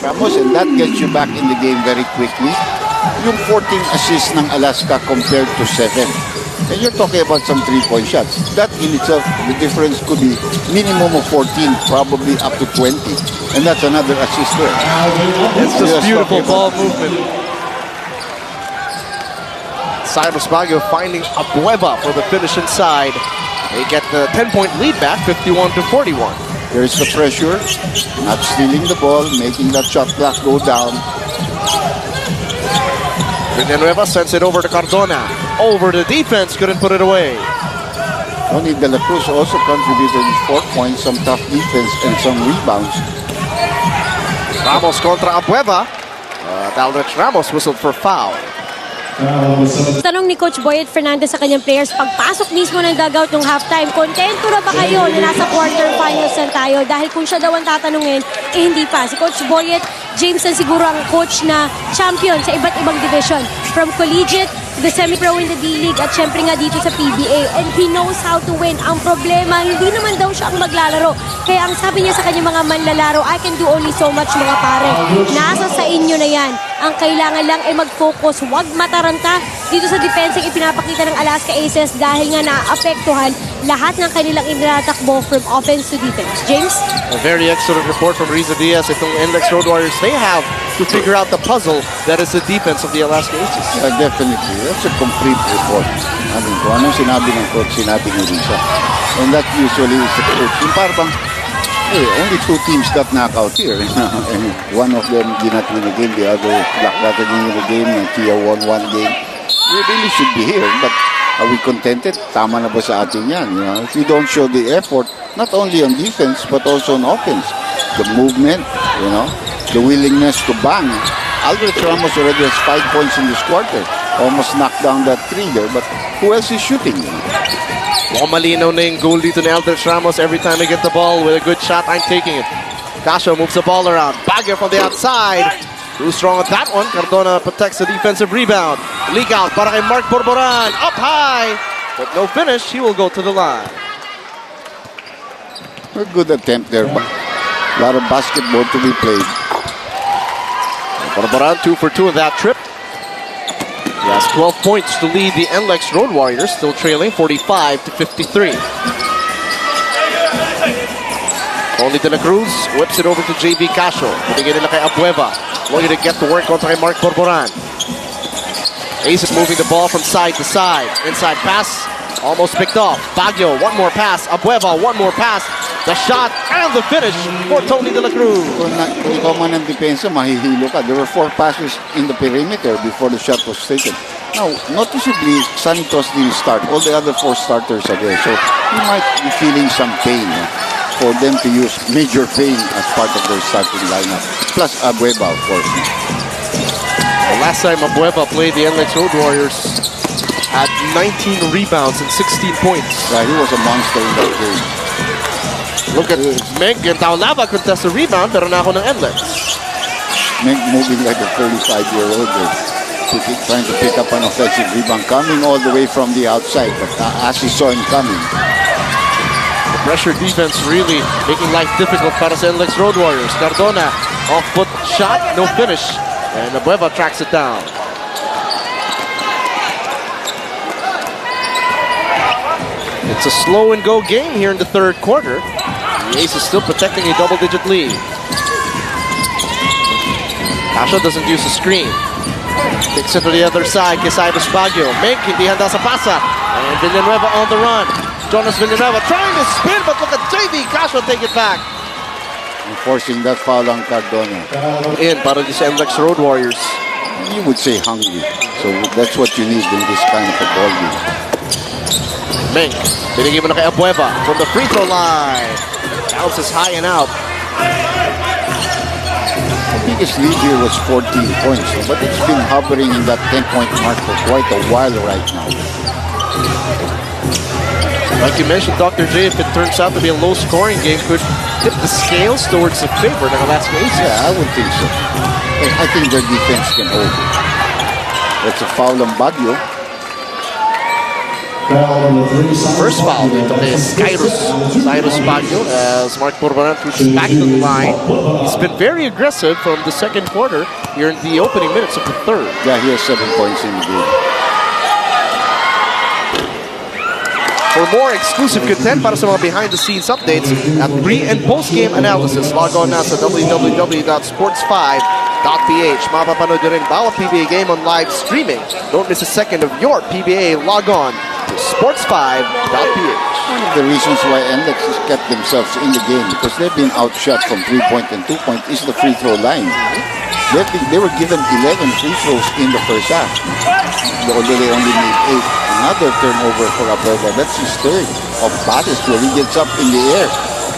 Ramos, and that gets you back in the game very quickly. Yung 14 assists ng Alaska compared to 7. And you're talking about some 3-point shots. That in itself, the difference could be minimum of 14, probably up to 20. And that's another assist there. It's just beautiful ball movement. Cyrus Baguio finding Abueva for the finish inside. They get the 10-point lead back, 51-41. There's the pressure, not stealing the ball, making that shot clock go down. Villanueva sends it over to Cardona. Over the defense, couldn't put it away. Tony De La Cruz also contributed 4 points, some tough defense, and some rebounds. Ramos contra Abueva. Aldrich Ramos whistled for foul. Tanong ni Coach Boyet Fernandez sa kanyang players, pagpasok mismo ng dugout ng halftime, kontento na ba kayo na nasa quarterfinals na tayo? Dahil kung siya daw ang tatanungin, hindi pa. Si Coach Boyet, Jameson siguro ang coach na champion sa iba't ibang division. From collegiate to the semi-pro in the D-League at syempre nga dito sa PBA. And he knows how to win. Ang problema, hindi naman daw siya ang maglalaro. Kaya ang sabi niya sa kanyang mga manlalaro, I can do only so much mga pare. Nasa sa inyo na yan. Ang kailangan lang ay mag-focus. Huwag mataranta dito sa depensa ipinapakita ng Alaska Aces dahil nga naapektuhan lahat ng kanilang inatakbo from offense to defense. James? A very excellent report from Riza Diaz. Itong NLEX Road Warriors, they have to figure out the puzzle that is the defense of the Alaska Aces. Definitely. That's a complete report. I mean, kung anong sinabi ng coach, sinabi ni Riza. And that usually is the coach. Yung parang, hey, only 2 teams got knockout here. And one of them did not win a game. The other black in the game. And Kia won 1 game. We really should be here. But are we contented? Tama na ba sa atin yan? You know? If we don't show the effort, not only on defense, but also on offense. The movement, you know, the willingness to bang. Aldrich Ramos already has 5 points in this quarter. Almost knocked down that 3 there. But who else is shooting? Mukhang malinaw na yung goal dito ni Aldrich Ramos. Every time I get the ball with a good shot, I'm taking it. Casio moves the ball around. Baguio from the outside. Too strong on that one. Cardona protects the defensive rebound. Leak out para kay Mark Borboran. Up high. But no finish. He will go to the line. A good attempt there. But a lot of basketball to be played. Borboran 2 for 2 in that trip. He has 12 points to lead the NLEX Road Warriors, still trailing 45-53. Only De La Cruz whips it over to JB Casio. Binigyan nila kay Abueva. Looking to get to work kontra kay Mark Borboran. Ace is moving the ball from side to side. Inside pass, almost picked off. Baguio, one more pass. Abueva, one more pass. The shot and the finish for Tony De La Cruz. Kung ikaw man ang depensa, mahihilo ka. There were 4 passes in the perimeter before the shot was taken. Now, noticeably, Santos didn't start. All the other 4 starters are there. So, he might be feeling some pain for them to use major pain as part of their starting lineup. Plus Abueva, of course. The last time Abueva played the NLEX Road Warriors had 19 rebounds and 16 points. Yeah, he was a monster in that game. Look at Meg and Taulava contest the rebound, pero na ako ng NLEX. Meg moving like a 35-year-old. Trying to pick up an offensive rebound. Coming all the way from the outside. But as he saw him coming. The pressure defense really making life difficult para sa NLEX Road Warriors. Cardona, off-foot shot, no finish. And Abueva tracks it down. It's a slow and go game here in the 3rd quarter. The Ace is still protecting a double-digit lead. Casio doesn't use a screen. Takes it to the other side. Cyrus Baguio. Meg, hindi handa sa pasa. And Villanueva on the run. Jonas Villanueva trying to spin, but look at JV Casio take it back. Enforcing that foul on Cardona. In para di sa NLEX Road Warriors. You would say hungry. So that's what you need in this kind of a ball game. Meng, binigay mo na kay Abueva from the free throw line. Bounces high and out. The biggest lead here was 14 points, but it's been hovering in that 10-point mark for quite a while right now. Like you mentioned, Dr. J, if it turns out to be a low-scoring game, could tip the scales towards the favor ng Alaska Aces. Yeah, I would think so. I think their defense can hold it. That's a foul on Baguio. First foul dito kay Cyrus Baguio as Mark Porbaran pushes back to the line. He's been very aggressive from the second quarter here in the opening minutes of the third. Yeah, he has 7 points in the game. For more exclusive content para sa mga behind-the-scenes updates at pre- and post-game analysis, log on na sa www.sports5.ph. Mapapanood nyo rin bawat PBA game on live streaming. Don't miss a second of your PBA. Log on to sports5.ph. One of the reasons why NLEX has kept themselves in the game, because they've been outshot from 3-point and 2-point, is the free throw line. They were given 11 free throws in the first half. Although they only made 8. Another turnover for Abueva. That's his third of battles where he gets up in the air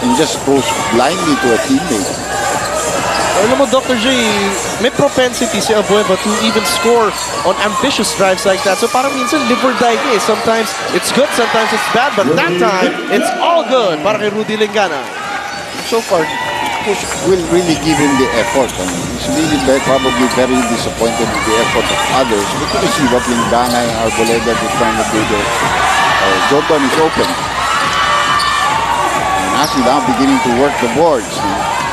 and just throws blindly to a teammate. Alam mo, Dr. J, may propensity si Abueva to even score on ambitious drives like that. So parang minsan live or die eh. Sometimes it's good, sometimes it's bad. But that time, it's all good para kay Rudy Lingana. So far, Push will really give him the effort. He's really probably very disappointed with the effort of others. But you can see what Lingana and Arboleda are trying to do there. Jordan is open. And Asi now beginning to work the boards.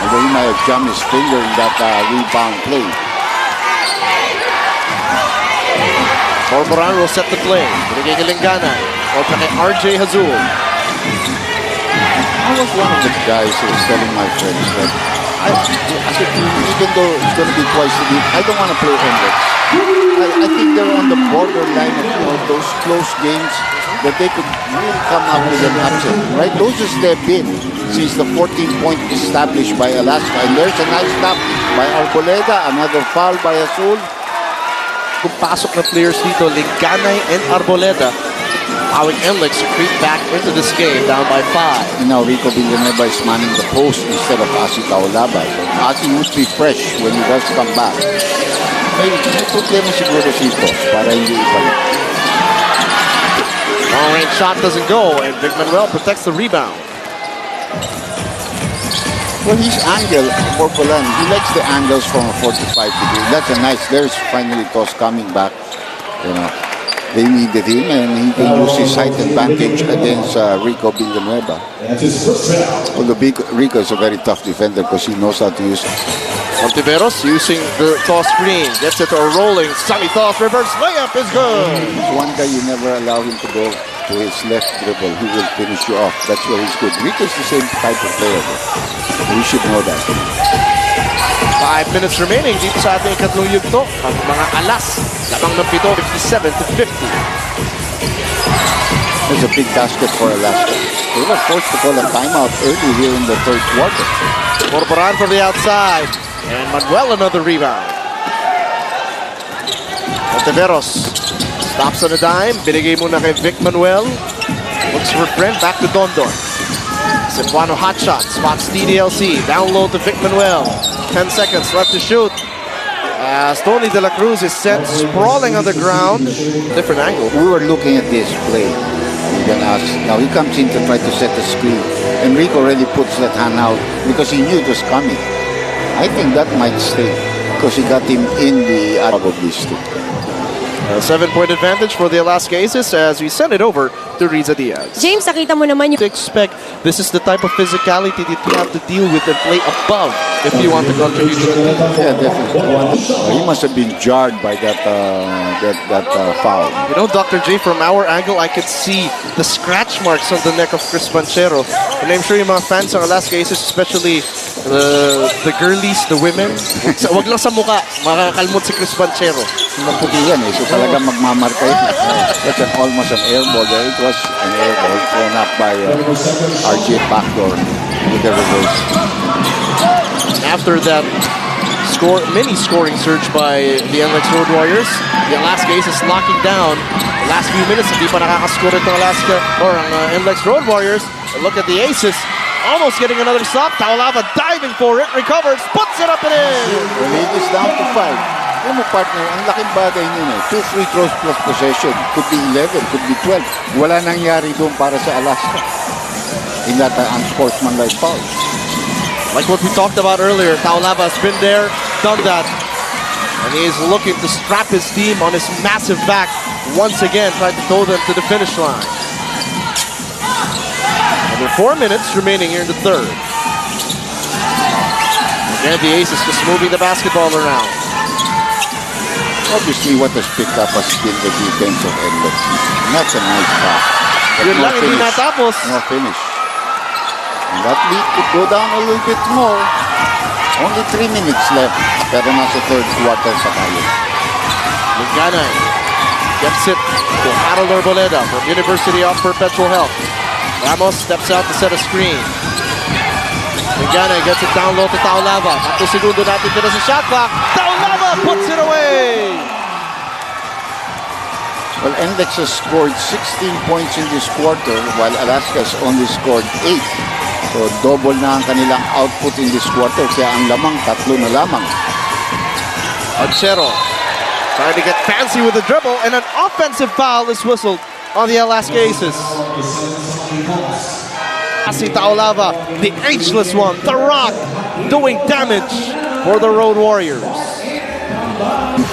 Although he might have jammed his finger in that rebound play. Porbaran will set the play. Binigay kay Lingana. O kay RJ Hazul. I was one of the guys who was telling my friends that I said, even though it's going to be twice a week, I don't want to play NLEX. I think they're on the borderline of those close games that they could really come out with an upset, right? Those as they've been since the 14-point established by Alaska. And there's a nice stop by Arboleda, another foul by Azul. Kung pasok na players dito, Lingana and Arboleda, allowing NLEX to creep back into this game down by 5. And now Rico Villanueva is manning the post instead of Asi Taolaba. So Asi must be fresh when he does come back. May problema siguro si Tos para hindi ibalik. Long-range shot doesn't go, and Vic Manuel protects the rebound. Well, his angle for Polan, he likes the angles from a 45 degree. That's a nice, there's finally Tos coming back. You know. They needed him, and he can use his height advantage against Rico Villanueva. Although Rico is a very tough defender because he knows how to use it. Montiveros using the toss screen. Gets it to a rolling. Sunny toss. Reverse layup is good. He's one guy you never allow him to go to his left dribble. He will finish you off. That's where he's good. Rico is the same type of player. You should know that. 5 minutes remaining dito sa ating ikatlong yugto. Ang mga alas, lamang ng 7, 57 to 50. It's a big basket for Alaska. They were forced to call a timeout early here in the third quarter. Porbaran from the outside. And Manuel another rebound. Montiveros stops on a dime. Binigay muna kay Vic Manuel. Looks for Brent. Back to Dondon. Cebuano hot shot. Spots DDLC. Down low to Vic Manuel. 10 seconds left to shoot. As Tony De La Cruz is sent sprawling on the ground. Different angle. We were looking at this play. Now he comes in to try to set the screen. Enrico already puts that hand out because he knew it was coming. I think that might stay because he got him in the probably stick. A 7-point advantage for the Alaska Aces as we send it over to Riza Diaz. James, nakita mo naman yung... To expect this is the type of physicality that you have to deal with and play above if you want to contribute to the team. Yeah, definitely. He must have been jarred by that foul. You know, Dr. J, from our angle, I could see the scratch marks on the neck of Chris Banchero. And I'm sure yung mga fans ng Alaska Aces, especially the girlies, the women, wag lang sa mukha, makakalmot si Chris Banchero. Maputi yan eh. So talaga magmamarka yun. That's almost an air ball there. It was an air ball thrown up by RJ backdoor with the reverse. After that mini scoring surge by the NLEX Road Warriors, the Alaska Aces locking down the last few minutes. Hindi pa nakakascore itong Alaska or ang NLEX Road Warriors. And look at the Aces almost getting another stop. Taolava diving for it, recovers, puts it up and in. The lead is down to 5. Alam mo partner, ang laking bagay niyo eh. 2 free throws plus possession. Could be 11, could be 12. Wala nangyari doon para sa Alaska. In that unsportsmanlike foul. Like what we talked about earlier, Taolava has been there, done that. And he is looking to strap his team on his massive back. Once again, trying to throw them to the finish line. Under 4 minutes remaining here in the third. Again, the Aces just moving the basketball around. Obviously, what has picked up has been the defense of NLEX. And that's a nice pass. But Yun no lang, hindi finish. natapos. No finish. And that lead could go down a little bit more. Only 3 minutes left. Pero nasa third quarter pa tayo. Liganay gets it to Harold Arboleda from University of Perpetual Health. Ramos steps out to set a screen. Liganay gets it down low to Taulava. 3 segundo natin dito sa shot clock. Taulava puts it away! Well, NLEX has scored 16 points in this quarter while Alaska has only scored 8. So double na ang kanilang output in this quarter. Kaya ang lamang, 3 na lamang. Archero trying to get fancy with the dribble, and an offensive foul is whistled on the Alaska Aces. Asi Taulava, the ageless one, the Rock, doing damage for the Road Warriors.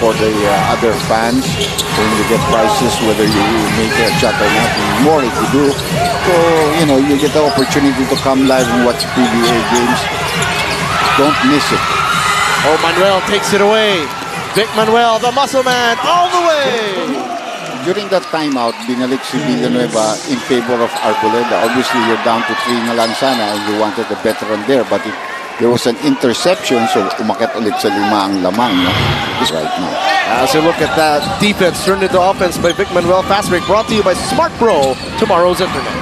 For the other fans, when you get prizes, whether you make a shot or not, more if you do. So, you know, you get the opportunity to come live and watch PBA games. Don't miss it. Oh, Manuel takes it away. Vic Manuel, the muscle man, all the way. During that timeout, binalik si Villanueva in favor of Arboleda. Obviously, you're down to 3 na lang sana and you wanted a veteran there. But there was an interception, so umakit ulit sa 5 ang lamang. No? It's right now. As you look at that defense turned into offense by Vic Manuel. Fast break brought to you by Smart Pro, tomorrow's internet.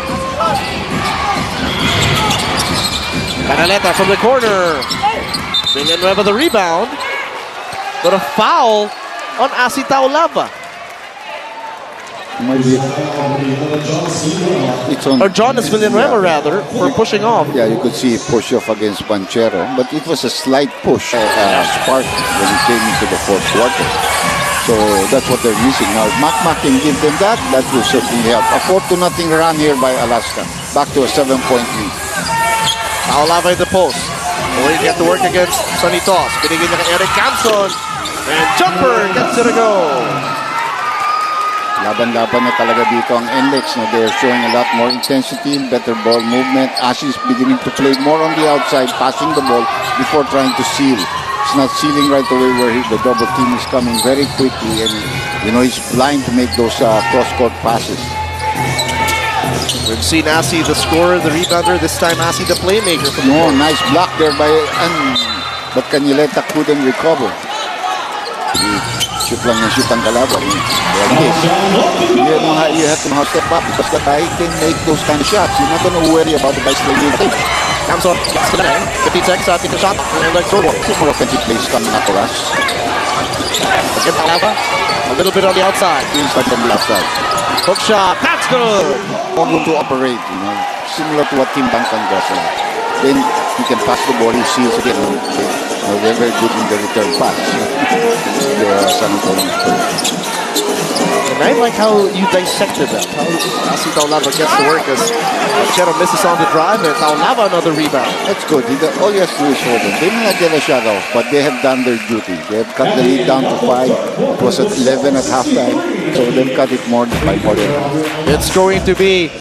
Canaleta from the corner. Villanueva the rebound. But a foul on Asi Taulava. Maybe it's on. Or Jonas Villanueva, rather, for pushing off. Yeah, you could see push off against Banchero, but it was a slight push, spark when he came into the fourth quarter. So that's what they're missing now. If Macmac can give them that, that will certainly help. A 4-0 run here by Alaska, back to a 7-point lead. Taulava in the post. Will he get to work against Sonny Toss? Binigyan niya kay Eric Camson. And jumper gets it a go. Laban-laban na talaga dito ang NLEX. No? They're showing a lot more intensity, better ball movement. Ashi is beginning to play more on the outside, passing the ball before trying to seal. It's not sealing right away where the double team is coming very quickly, and you know he's blind to make those cross-court passes. We've seen Asi the scorer, the rebounder. This time Asi the playmaker. No, nice block there by but Canileta couldn't recover. Shoot lang ng shoot ang kalaban. Like this. You have to step up because the guy can make those kind of shots. You're not gonna worry about the bicycle game. Camson gets the line. 50 seconds to take the shot. And like throw ball. More offensive plays coming up for us. Again, Taulava. A little bit on the outside. Inside from the outside. Hook shot. That's good. Able to operate, you know, similar to what Tim Duncan does. Then he can pass the ball, he seals it, and they're very good in the return pass. The San Antonio Spurs. And I like how you dissected that. How Asi Taulava gets to work as Chero misses on the drive and Taulava another rebound. That's good. All he has to do is hold them. They may not get a shot off, but they have done their duty. They have cut the lead down to 5. It was at 11 at halftime, so they've cut it by more than half. It's going to be